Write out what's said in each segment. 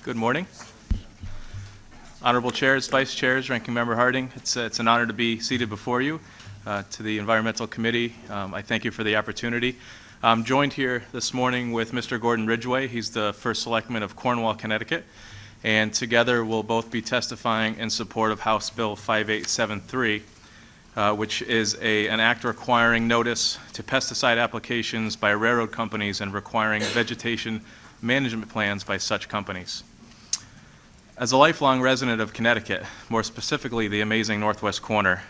Good morning. Honorable Chairs, Vice Chairs, Ranking Member Harding, it's an honor to be seated before you. To the Environmental Committee, I thank you for the opportunity. I'm joined here this morning with Mr. Gordon Ridgway. He's the First Selectman of Cornwall, Connecticut, and together we'll both be testifying in support of House Bill 5873, which is an act requiring notice to pesticide applications by railroad companies and requiring vegetation management plans by such companies. As a lifelong resident of Connecticut, more specifically the amazing Northwest Corner,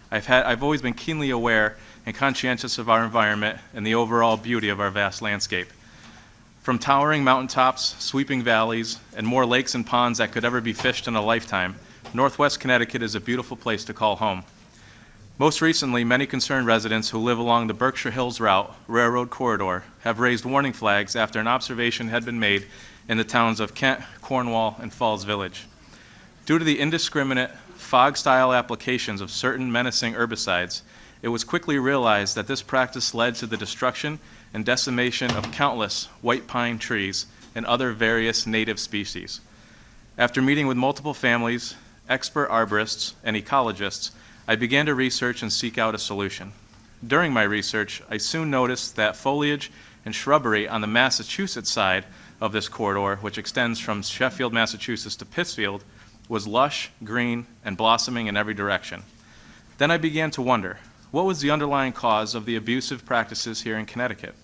I've always been keenly aware and conscientious of our environment and the overall beauty of our vast landscape. From towering mountaintops, sweeping valleys, and more lakes and ponds that could ever be fished in a lifetime, Northwest Connecticut is a beautiful place to call home. Most recently, many concerned residents who live along the Berkshire Hills Route Railroad Corridor have raised warning flags after an observation had been made in the towns of Kent, Cornwall, and Falls Village. Due to the indiscriminate fog-style applications of certain menacing herbicides, it was quickly realized that this practice led to the destruction and decimation of countless white pine trees and other various native species. After meeting with multiple families, expert arborists, and ecologists, I began to research and seek out a solution. During my research, I soon noticed that foliage and shrubbery on the Massachusetts side of this corridor, which extends from Sheffield, Massachusetts to Pittsfield, was lush, green, and blossoming in every direction. Then I began to wonder, what was the underlying cause of the abusive practices here in Connecticut?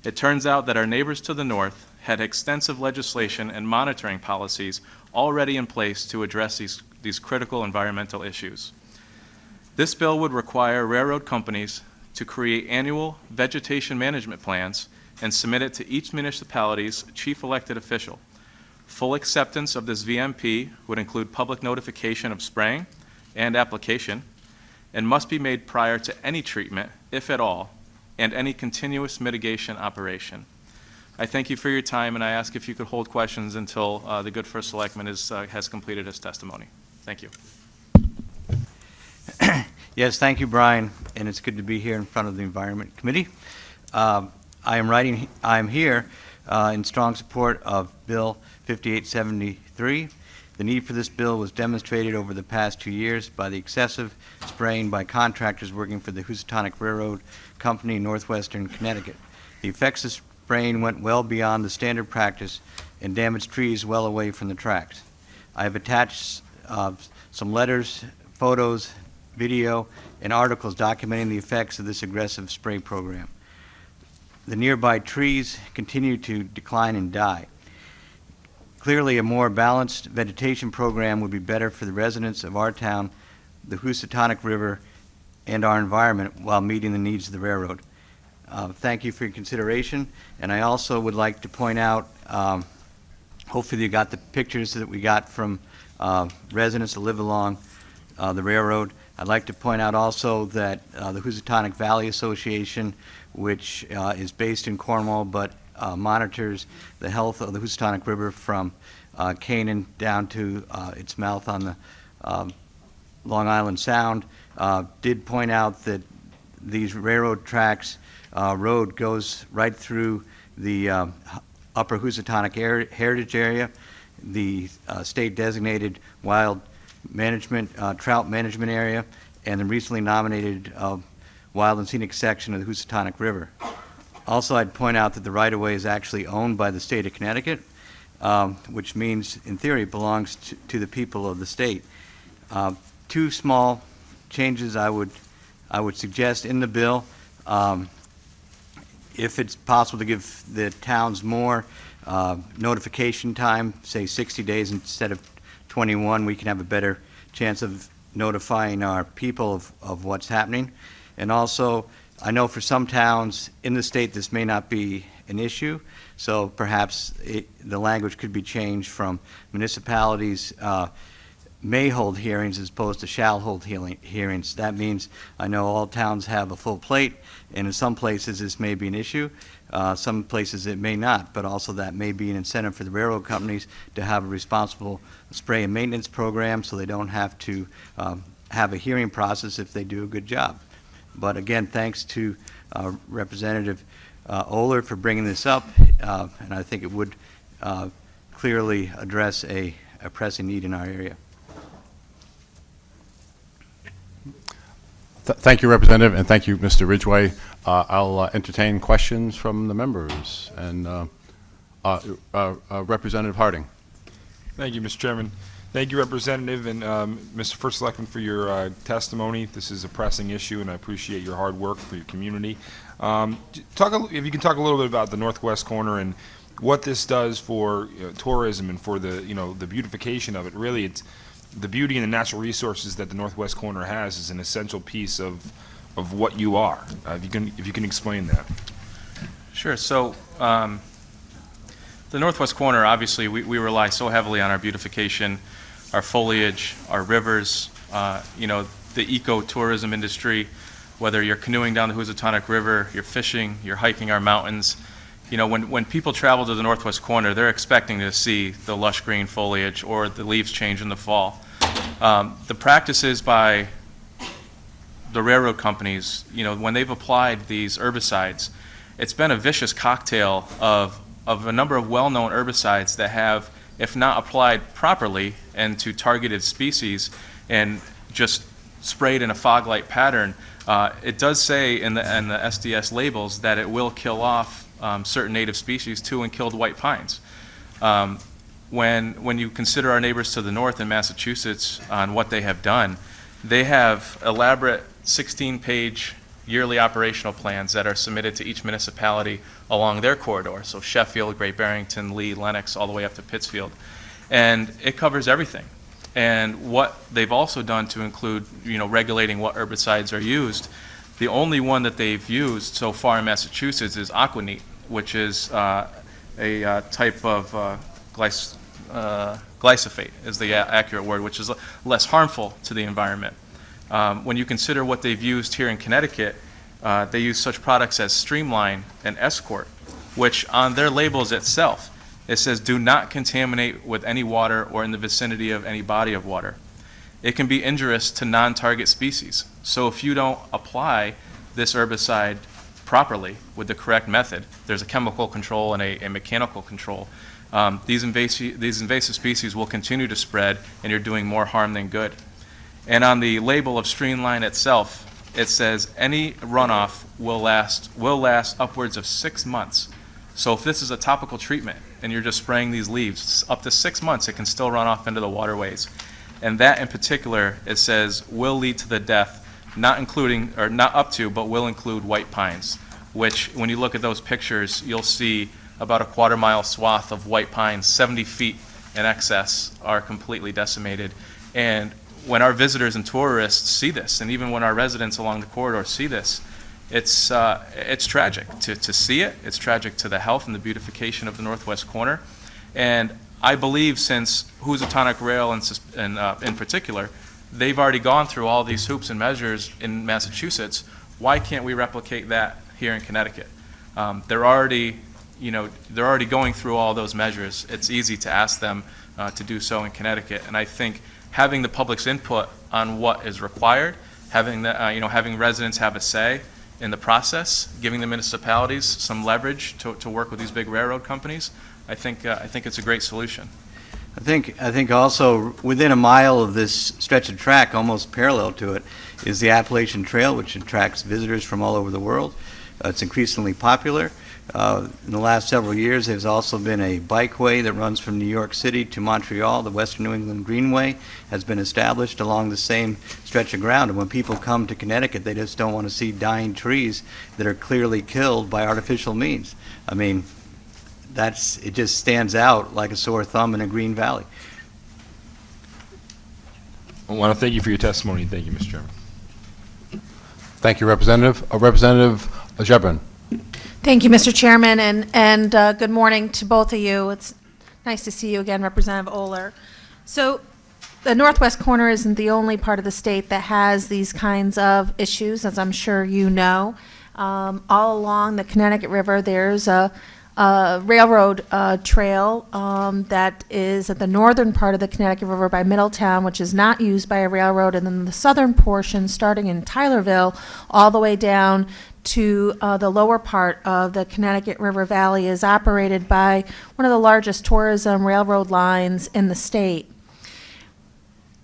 It turns out that our neighbors to the north had extensive legislation and monitoring policies already in place to address these critical environmental issues. This bill would require railroad companies to create annual vegetation management plans and submit it to each municipality's chief elected official. Full acceptance of this VMP would include public notification of spraying and application, and must be made prior to any treatment, if at all, and any continuous mitigation operation. I thank you for your time, and I ask if you could hold questions until the good First Selectman has completed his testimony. Thank you. Yes, thank you, Brian, and it's good to be here in front of the Environment Committee. I'm here in strong support of Bill 5873. The need for this bill was demonstrated over the past 2 years by the excessive spraying by contractors working for the Housatonic Railroad Company in northwestern Connecticut. The effects of spraying went well beyond the standard practice and damaged trees well away from the tracks. I have attached some letters, photos, video, and articles documenting the effects of this aggressive spray program. The nearby trees continue to decline and die. Clearly, a more balanced vegetation program would be better for the residents of our town, the Housatonic River, and our environment while meeting the needs of the railroad. Thank you for your consideration, and I also would like to point out, hopefully you got the pictures that we got from residents that live along the railroad. I'd like to point out also that the Housatonic Valley Association, which is based in Cornwall but monitors the health of the Housatonic River from Canaan down to its mouth on the Long Island Sound, did point out that these railroad tracks road goes right through the upper Housatonic Heritage Area, the state designated wild management, trout management area, and the recently nominated wild and scenic section of the Housatonic River. Also, I'd point out that the right-of-way is actually owned by the state of Connecticut, which means, in theory, it belongs to the people of the state. Two small changes I would suggest in the bill. If it's possible to give the towns more notification time, say 60 days instead of 21, we can have a better chance of notifying our people of what's happening. And also, I know for some towns in the state this may not be an issue, so perhaps the language could be changed from municipalities may hold hearings as opposed to shall hold hearings. That means I know all towns have a full plate, and in some places this may be an issue. Some places it may not, but also that may be an incentive for the railroad companies to have a responsible spray and maintenance program so they don't have to have a hearing process if they do a good job. But again, thanks to Representative Ohler for bringing this up, and I think it would clearly address a pressing need in our area. Thank you, Representative, and thank you, Mr. Ridgway. I'll entertain questions from the members. And Representative Harding. Thank you, Mr. Chairman. Thank you, Representative, and Mr. First Selectman, for your testimony. This is a pressing issue, and I appreciate your hard work for your community. If you can talk a little bit about the northwest corner and what this does for tourism and for the beautification of it. Really, it's the beauty and the natural resources that the northwest corner has is an essential piece of what you are. If you can explain that. Sure. So the northwest corner, obviously, we rely so heavily on our beautification, our foliage, our rivers, the ecotourism industry, whether you're canoeing down the Housatonic River, you're fishing, you're hiking our mountains. When people travel to the northwest corner, they're expecting to see the lush green foliage or the leaves change in the fall. The practices by the railroad companies, when they've applied these herbicides, it's been a vicious cocktail of a number of well-known herbicides that have, if not applied properly and to targeted species and just sprayed in a fog-light pattern, it does say in the SDS labels that it will kill off certain native species too, and killed white pines. When you consider our neighbors to the north in Massachusetts on what they have done, they have elaborate 16-page yearly operational plans that are submitted to each municipality along their corridor, so Sheffield, Great Barrington, Lee, Lenox, all the way up to Pittsfield. And it covers everything. And what they've also done to include, regulating what herbicides are used, the only one that they've used so far in Massachusetts is Aquanit, which is a type of glyphosate is the accurate word, which is less harmful to the environment. When you consider what they've used here in Connecticut, they use such products as Streamline and Escort, which on their labels itself, it says do not contaminate with any water or in the vicinity of any body of water. It can be injurious to non-target species. So if you don't apply this herbicide properly with the correct method, there's a chemical control and a mechanical control. These invasive species will continue to spread, and you're doing more harm than good. And on the label of Streamline itself, it says any runoff will last upwards of 6 months. So if this is a topical treatment and you're just spraying these leaves, up to 6 months it can still run off into the waterways. And that in particular, it says, will lead to the death, not including, or not up to, but will include white pines, which when you look at those pictures, you'll see about a quarter-mile swath of white pines, 70 feet in excess, are completely decimated. And when our visitors and tourists see this, and even when our residents along the corridor see this, it's tragic to see it. It's tragic to the health and the beautification of the northwest corner. And I believe since Housatonic Rail in particular, they've already gone through all these hoops and measures in Massachusetts. Why can't we replicate that here in Connecticut? They're already going through all those measures. It's easy to ask them to do so in Connecticut. And I think having the public's input on what is required, having residents have a say in the process, giving the municipalities some leverage to work with these big railroad companies, I think it's a great solution. I think also within a mile of this stretch of track, almost parallel to it, is the Appalachian Trail, which attracts visitors from all over the world. It's increasingly popular. In the last several years, there's also been a bikeway that runs from New York City to Montreal. The Western New England Greenway has been established along the same stretch of ground. And when people come to Connecticut, they just don't want to see dying trees that are clearly killed by artificial means. I mean, it just stands out like a sore thumb in a green valley. I want to thank you for your testimony. Thank you, Mr. Chairman. Thank you, Representative. Representative Zebrin. Thank you, Mr. Chairman, and good morning to both of you. It's nice to see you again, Representative Ohler. So the northwest corner isn't the only part of the state that has these kinds of issues, as I'm sure you know. All along the Connecticut River, there's a railroad trail that is at the northern part of the Connecticut River by Middletown, which is not used by a railroad, and then the southern portion, starting in Tylerville, all the way down to the lower part of the Connecticut River Valley is operated by one of the largest tourism railroad lines in the state.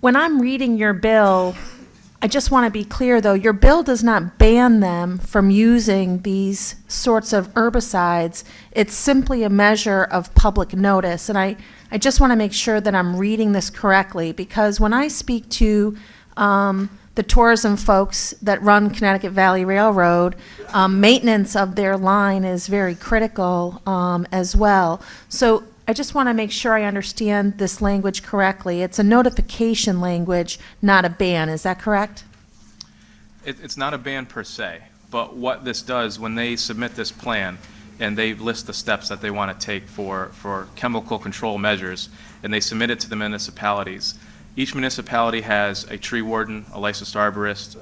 When I'm reading your bill, I just want to be clear, though, your bill does not ban them from using these sorts of herbicides. It's simply a measure of public notice. And I just want to make sure that I'm reading this correctly, because when I speak to the tourism folks that run Connecticut Valley Railroad, maintenance of their line is very critical as well. So I just want to make sure I understand this language correctly. It's a notification language, not a ban. Is that correct? It's not a ban per se, but what this does, when they submit this plan and they list the steps that they want to take for chemical control measures, and they submit it to the municipalities, each municipality has a tree warden, a licensed arborist,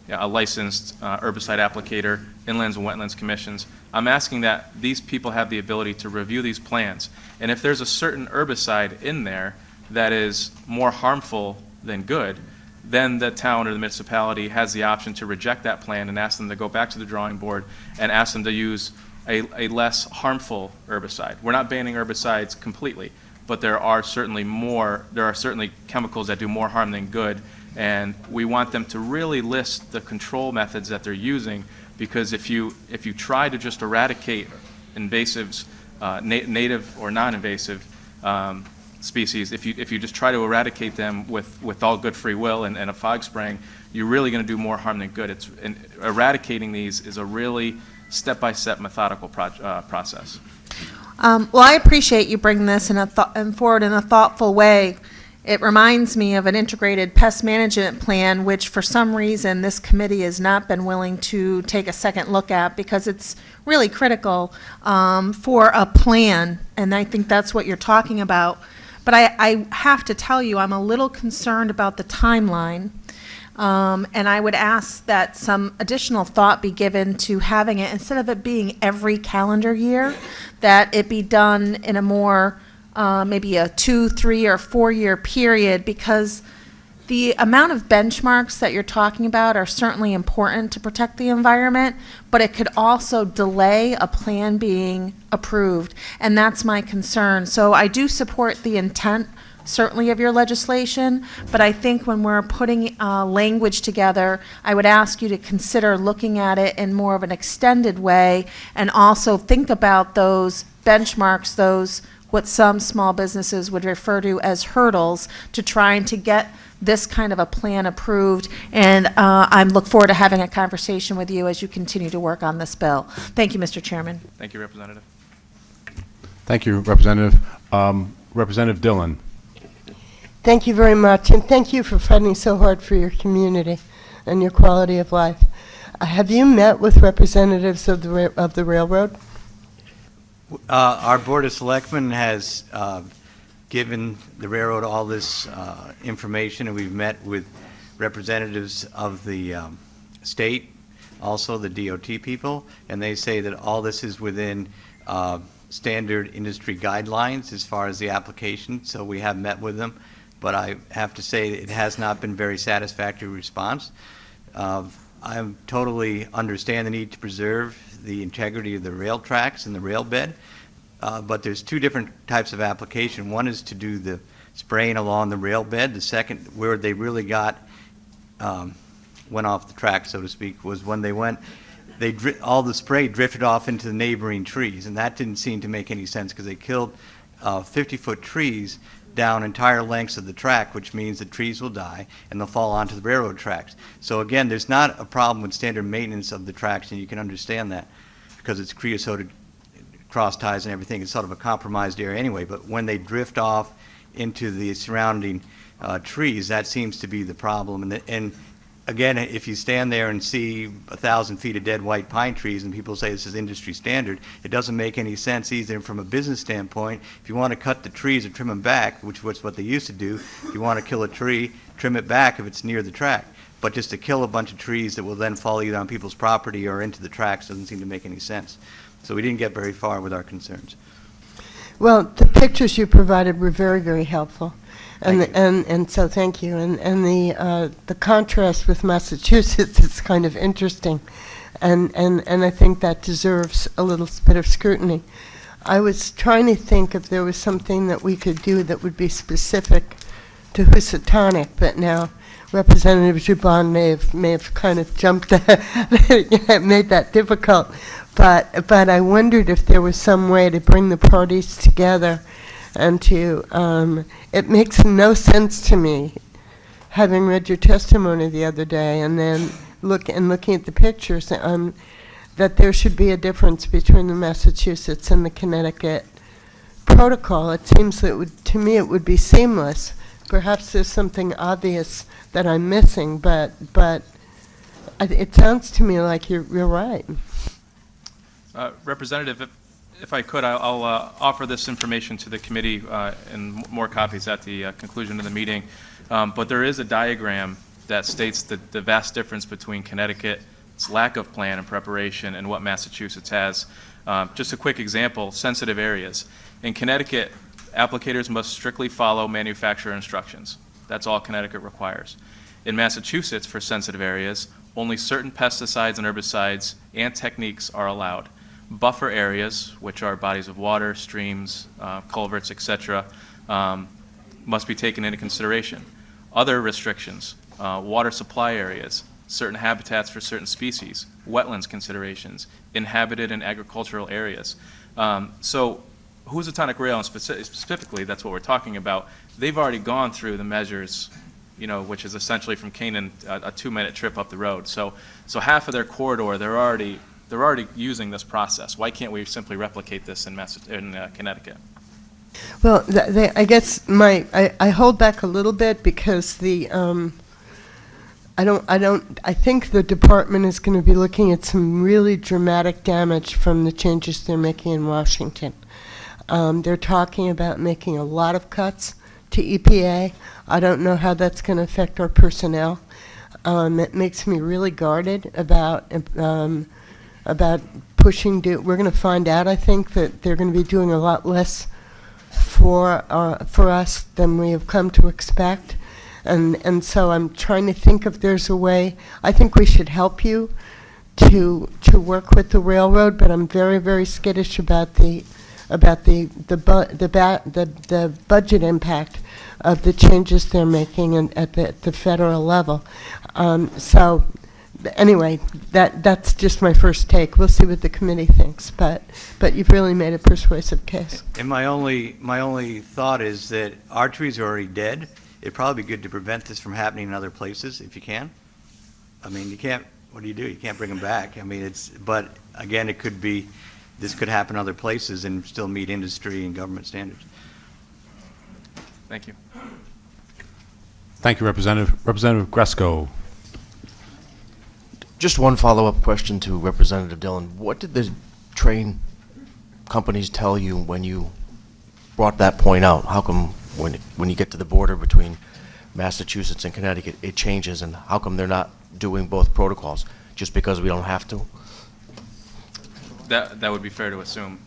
a licensed herbicide applicator, inlands and wetlands commissions. I'm asking that these people have the ability to review these plans. And if there's a certain herbicide in there that is more harmful than good, then the town or the municipality has the option to reject that plan and ask them to go back to the drawing board and ask them to use a less harmful herbicide. We're not banning herbicides completely, but there are certainly chemicals that do more harm than good, and we want them to really list the control methods that they're using, because if you try to just eradicate invasives, native or non-invasive species, if you just try to eradicate them with all good free will and a fog spraying, you're really going to do more harm than good. And eradicating these is a really step-by-step methodical process. Well, I appreciate you bringing this and forward in a thoughtful way. It reminds me of an integrated pest management plan, which for some reason this committee has not been willing to take a second look at, because it's really critical for a plan, and I think that's what you're talking about. But I have to tell you, I'm a little concerned about the timeline, and I would ask that some additional thought be given to having it, instead of it being every calendar year, that it be done in a more maybe a 2, 3, or 4-year period, because the amount of benchmarks that you're talking about are certainly important to protect the environment, but it could also delay a plan being approved, and that's my concern. So I do support the intent, certainly, of your legislation, but I think when we're putting language together, I would ask you to consider looking at it in more of an extended way, and also think about those benchmarks, those what some small businesses would refer to as hurdles, to trying to get this kind of a plan approved. And I look forward to having a conversation with you as you continue to work on this bill. Thank you, Mr. Chairman. Thank you, Representative. Thank you, Representative. Representative Dillon. Thank you very much, and thank you for fighting so hard for your community and your quality of life. Have you met with representatives of the railroad? Our Board of Selectmen has given the railroad all this information, and we've met with representatives of the state, also the DOT people, and they say that all this is within standard industry guidelines as far as the application, so we have met with them. But I have to say it has not been very satisfactory response. I totally understand the need to preserve the integrity of the rail tracks and the rail bed, but there's two different types of application. One is to do the spraying along the rail bed. The second, where they really went off the track, so to speak, was when they went, all the spray drifted off into the neighboring trees, and that didn't seem to make any sense, because they killed 50-foot trees down entire lengths of the track, which means the trees will die and they'll fall onto the railroad tracks. So again, there's not a problem with standard maintenance of the tracks, and you can understand that because it's creosoted cross ties and everything. It's sort of a compromised area anyway, but when they drift off into the surrounding trees, that seems to be the problem. And again, if you stand there and see 1,000 feet of dead white pine trees and people say this is industry standard, it doesn't make any sense either from a business standpoint. If you want to cut the trees or trim them back, which was what they used to do, if you want to kill a tree, trim it back if it's near the track. But just to kill a bunch of trees that will then fall either on people's property or into the tracks doesn't seem to make any sense. So we didn't get very far with our concerns. Well, the pictures you provided were very, very helpful. Thank And so thank you. And the contrast with Massachusetts is kind of interesting. and I think that deserves a little bit of scrutiny. I was trying to think if there was something that we could do that would be specific to Housatonic, but now Representative Gibbon may have kind of jumped that, made that difficult. But I wondered if there was some way to bring the parties together and to, it makes no sense to me, having read your testimony the other day and then looking at the pictures, that there should be a difference between the Massachusetts and the Connecticut protocol. It seems that to me it would be seamless. Perhaps there's something obvious that I'm missing, but it sounds to me like you're right. Representative, if I could, I'll offer this information to the committee in more copies at the conclusion of the meeting. But there is a diagram that states the vast difference between Connecticut's lack of plan and preparation and what Massachusetts has. Just a quick example, sensitive areas. In Connecticut, applicators must strictly follow manufacturer instructions. That's all Connecticut requires. In Massachusetts, for sensitive areas, only certain pesticides and herbicides and techniques are allowed. Buffer areas, which are bodies of water, streams, culverts, etc., must be taken into consideration. Other restrictions, water supply areas, certain habitats for certain species, wetlands considerations, inhabited and agricultural areas. So Housatonic Rail, and specifically, that's what we're talking about, they've already gone through the measures, which is essentially from Canaan a 2-minute trip up the road. So half of their corridor, they're already using this process. Why can't we simply replicate this in Connecticut? Well, I guess I hold back a little bit because I think the department is going to be looking at some really dramatic damage from the changes they're making in Washington. They're talking about making a lot of cuts to EPA. I don't know how that's going to affect our personnel. It makes me really guarded about pushing. We're going to find out, I think, that they're going to be doing a lot less for us than we have come to expect. And so I'm trying to think if there's a way. I think we should help you to work with the railroad, but I'm very, very skittish about the budget impact of the changes they're making at the federal level. So anyway, that's just my first take. We'll see what the committee thinks, but you've really made a persuasive case. And my only thought is that our trees are already dead. It'd probably be good to prevent this from happening in other places if you can. I mean, you can't, what do? You can't bring them back. I mean, but again, this could happen other places and still meet industry and government standards. Thank you. Thank you, Representative. Representative Gresco. Just one follow-up question to Representative Dillon. What did the train companies tell you when you brought that point out? How come when you get to the border between Massachusetts and Connecticut, it changes, and how come they're not doing both protocols? Just because we don't have to? That would be fair to assume.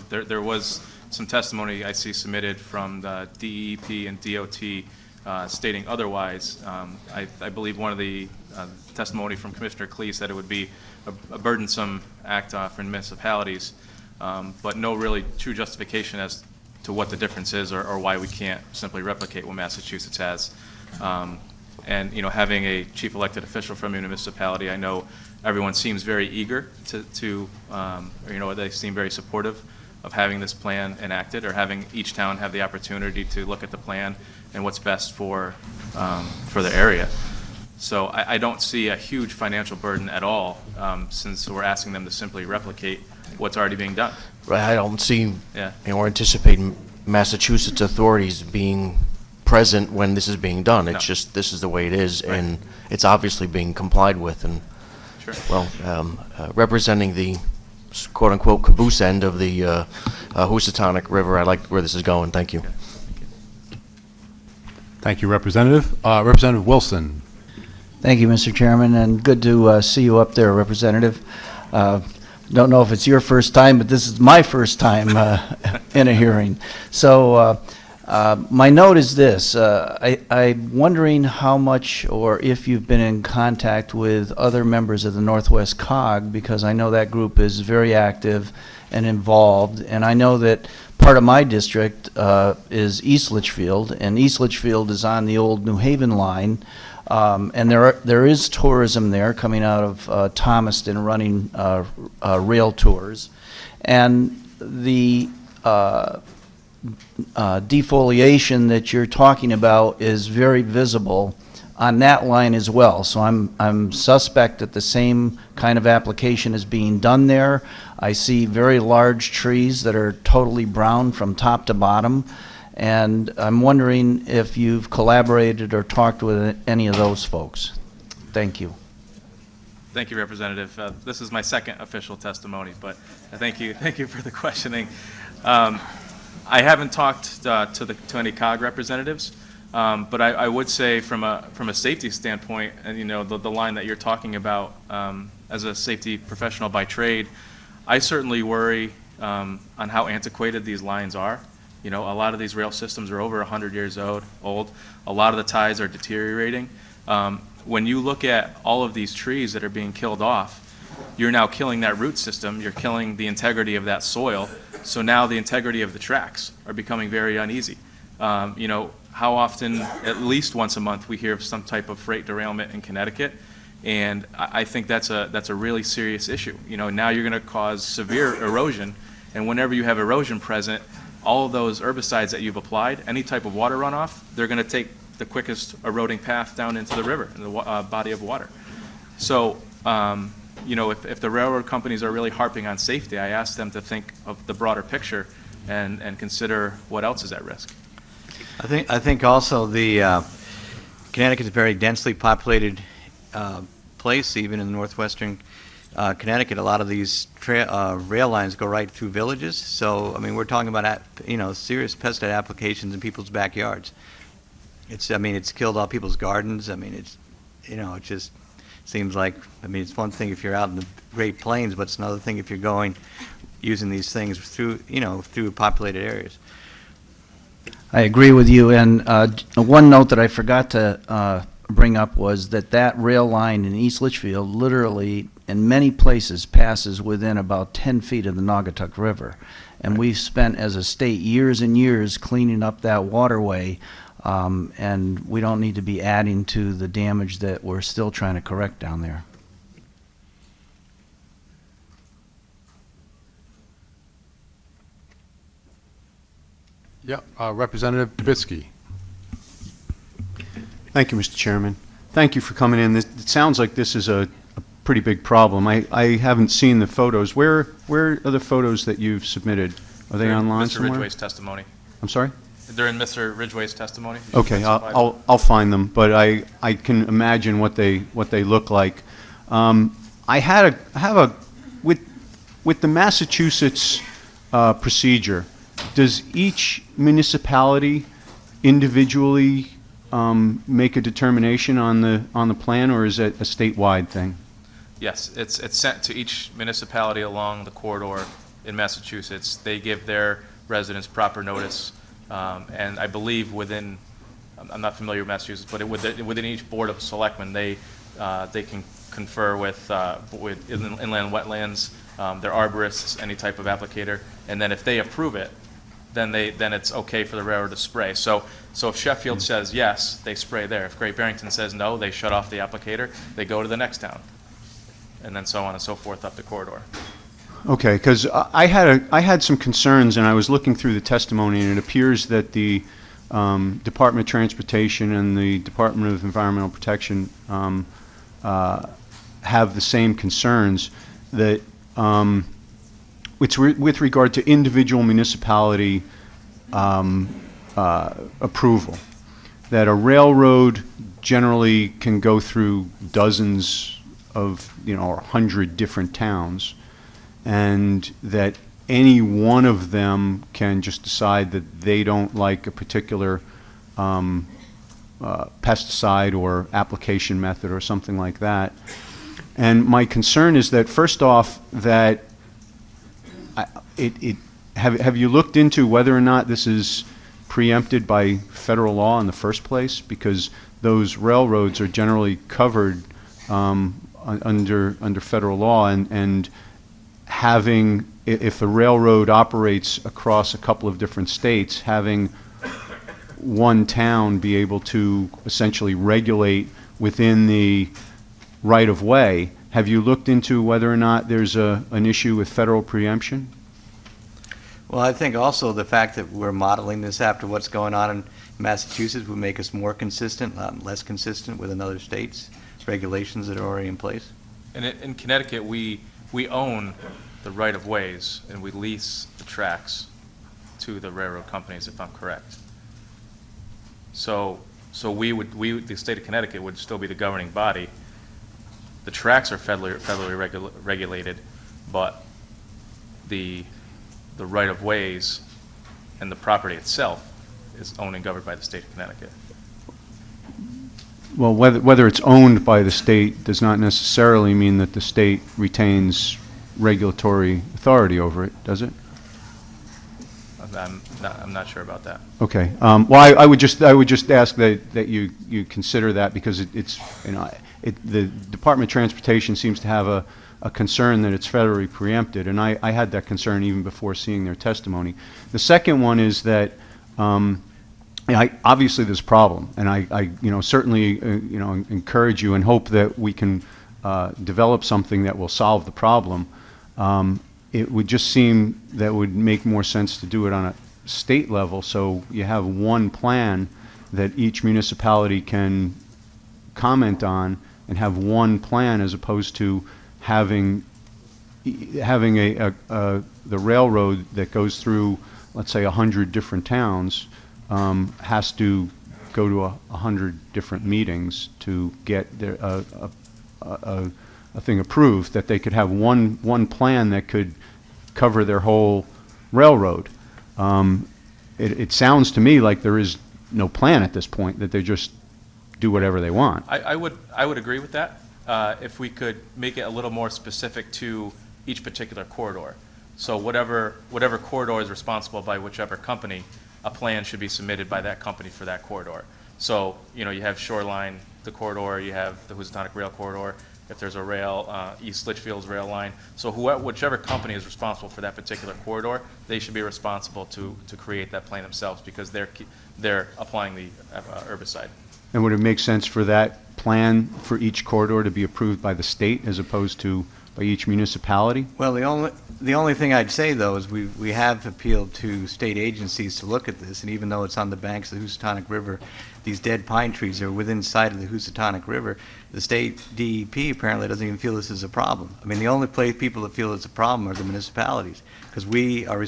There was some testimony I see submitted from the DEP and DOT stating otherwise. I believe one of the testimony from Commissioner Clee said it would be a burdensome act for municipalities, but no really true justification as to what the difference is or why we can't simply replicate what Massachusetts has. And having a chief elected official from a municipality, I know everyone seems very eager they seem very supportive of having this plan enacted, or having each town have the opportunity to look at the plan and what's best for the area. So I don't see a huge financial burden at all, since we're asking them to simply replicate what's already being done. Right, I don't see, or anticipate Massachusetts authorities being present when this is being done. It's just, this is the way it is, Right. and it's obviously being complied with. And Sure. well, representing the quote-unquote caboose end of the Housatonic River, I like where this is going. Thank you. Thank you, Representative. Representative Wilson. Thank you, Mr. Chairman, and good to see you up there, Representative. Don't know if it's your first time, but this is my first time in a hearing. So My note is this. I'm wondering how much or if you've been in contact with other members of the Northwest COG, because I know that group is very active and involved, and I know that part of my district is East Litchfield, and East Litchfield is on the old New Haven line, and there is tourism there coming out of Thomaston running rail tours, and the defoliation that you're talking about is very visible on that line as well. So I'm suspect that the same kind of application is being done there. I see very large trees that are totally brown from top to bottom, and I'm wondering if you've collaborated or talked with any of those folks. Thank you. Thank you, Representative. This is my second official testimony, but thank you for the questioning. I haven't talked to any COG representatives, but I would say from a safety standpoint, and the line that you're talking about, as a safety professional by trade, I certainly worry on how antiquated these lines are. A lot of these rail systems are over 100 years old. A lot of the ties are deteriorating. When you look at all of these trees that are being killed off, you're now killing that root system. You're killing the integrity of that soil. So now the integrity of the tracks are becoming very uneasy. How often, at least once a month, we hear of some type of freight derailment in Connecticut, and I think that's a really serious issue. Now you're going to cause severe erosion, and whenever you have erosion present, all of those herbicides that you've applied, any type of water runoff, they're going to take the quickest eroding path down into the river, in the body of water. So, if the railroad companies are really harping on safety, I ask them to think of the broader picture and consider what else is at risk. I think also the Connecticut is a very densely populated place, even in northwestern Connecticut. A lot of these rail lines go right through villages. So, I mean, we're talking about serious pesticide applications in people's backyards. It's killed all people's gardens. I mean, it just seems like, it's one thing if you're out in the Great Plains, but it's another thing if you're using these things through populated areas. I agree with you, and one note that I forgot to bring up was that rail line in East Litchfield literally, in many places, passes within about 10 feet of the Naugatuck River. And we've spent, as a state, years and years cleaning up that waterway, and we don't need to be adding to the damage that we're still trying to correct down there. Yeah, Representative Dubitsky. Thank you, Mr. Chairman. Thank you for coming in. It sounds like this is a pretty big problem. I haven't seen the photos. Where are the photos that you've submitted? Are they online Mr. somewhere? Ridgway's testimony. I'm sorry? They're in Mr. Ridgway's testimony. Okay, I'll find them, but I can imagine what they look like. With the Massachusetts procedure, does each municipality individually make a determination on the plan, or is it a statewide thing? Yes, it's sent to each municipality along the corridor in Massachusetts. They give their residents proper notice, and I believe within, I'm not familiar with Massachusetts, but within each board of selectmen, they can confer with inland wetlands, their arborists, any type of applicator, and then if they approve it, then it's okay for the railroad to spray. So if Sheffield says yes, they spray there. If Great Barrington says no, they shut off the applicator. They go to the next town, and then so on and so forth up the corridor. Okay, because I had some concerns, and I was looking through the testimony, and it appears that the Department of Transportation and the Department of Environmental Protection have the same concerns, that with regard to individual municipality approval, that a railroad generally can go through dozens of, or 100 different towns, and that any one of them can just decide that they don't like a particular pesticide or application method or something like that. And my concern is that, first off, that have you looked into whether or not this is preempted by federal law in the first place? Because those railroads are generally covered under federal law, and having, if the railroad operates across a couple of different states, having one town be able to essentially regulate within the right-of-way, have you looked into whether or not there's an issue with federal preemption? Well, I think also the fact that we're modeling this after what's going on in Massachusetts would make us more consistent, less consistent with another state's regulations that are already in place. And in Connecticut, we own the right-of-ways, and we lease the tracks to the railroad companies, if I'm correct. So the state of Connecticut would still be the governing body. The tracks are federally regulated, but the right-of-ways and the property itself is owned and governed by the state of Connecticut. Well, whether it's owned by the state does not necessarily mean that the state retains regulatory authority over it, does it? I'm not sure about that. Okay. Well, I would just ask that you consider that, because it's, you know, the Department of Transportation seems to have a concern that it's federally preempted, and I had that concern even before seeing their testimony. The second one is that obviously there's a problem, and I certainly encourage you and hope that we can develop something that will solve the problem. It would just seem that it would make more sense to do it on a state level, so you have one plan that each municipality can comment on, and have one plan, as opposed to having the railroad that goes through, let's say, 100 different towns, has to go to 100 different meetings to get a thing approved. That they could have one plan that could cover their whole railroad. It sounds to me like there is no plan at this point, that they just do whatever they want. I would agree with that, if we could make it a little more specific to each particular corridor. So whatever corridor is responsible by whichever company, a plan should be submitted by that company for that corridor. So, you have Shoreline, the corridor, you have the Housatonic Rail Corridor, if there's a rail, East Litchfield's rail line. So whichever company is responsible for that particular corridor, they should be responsible to create that plan themselves, because they're applying the herbicide. And would it make sense for that plan for each corridor to be approved by the state as opposed to by each municipality? Well, the only thing I'd say, though, is we have appealed to state agencies to look at this, and even though it's on the banks of the Housatonic River, these dead pine trees are within sight of the Housatonic River. The state DEP apparently doesn't even feel this is a problem. I mean, the only people that feel it's a problem are the municipalities, because we are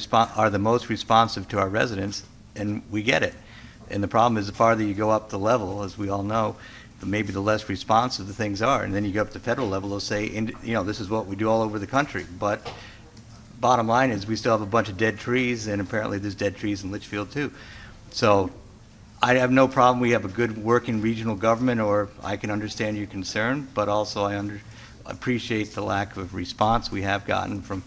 the most responsive to our residents, and we get it. And the problem is, the farther you go up the level, as we all know, maybe the less responsive the things are. And then you go up to the federal level, they'll say, this is what we do all over the country. But bottom line is, we still have a bunch of dead trees, and apparently there's dead trees in Litchfield too. So I have no problem. We have a good working regional government, or I can understand your concern, but also I appreciate the lack of response we have gotten from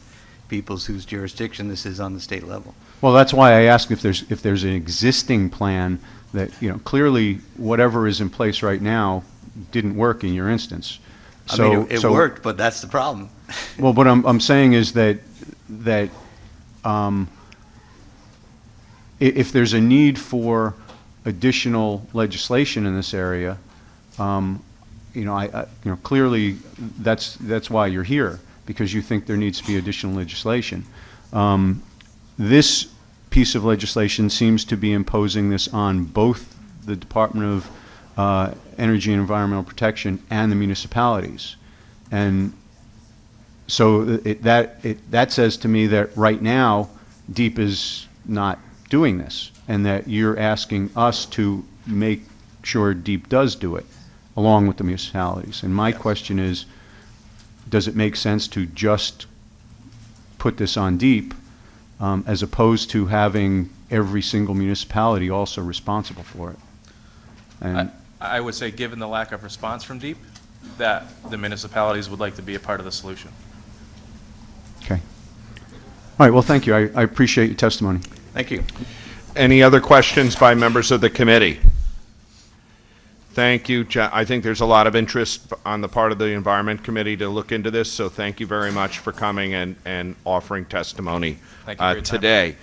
peoples whose jurisdiction this is on the state level. Well, that's why I asked if there's an existing plan that, clearly whatever is in place right now didn't work in your instance. I mean, it worked, but that's the problem. Well, what I'm saying is that if there's a need for additional legislation in this area, clearly that's why you're here, because you think there needs to be additional legislation. This piece of legislation seems to be imposing this on both the Department of Energy and Environmental Protection and the municipalities. And so that says to me that right now, DEEP is not doing this, and that you're asking us to make sure DEEP does do it, along with the municipalities. And my question is, does it make sense to just put this on DEEP, as opposed to having every single municipality also responsible for it? And I would say, given the lack of response from DEEP, that the municipalities would like to be a part of the solution. okay. All right, well, thank you. I appreciate your testimony. Thank you. Any other questions by members of the committee? Thank you. I think there's a lot of interest on the part of the Environment Committee to look into this, so thank you very much for coming and offering testimony Thank you for your time. today.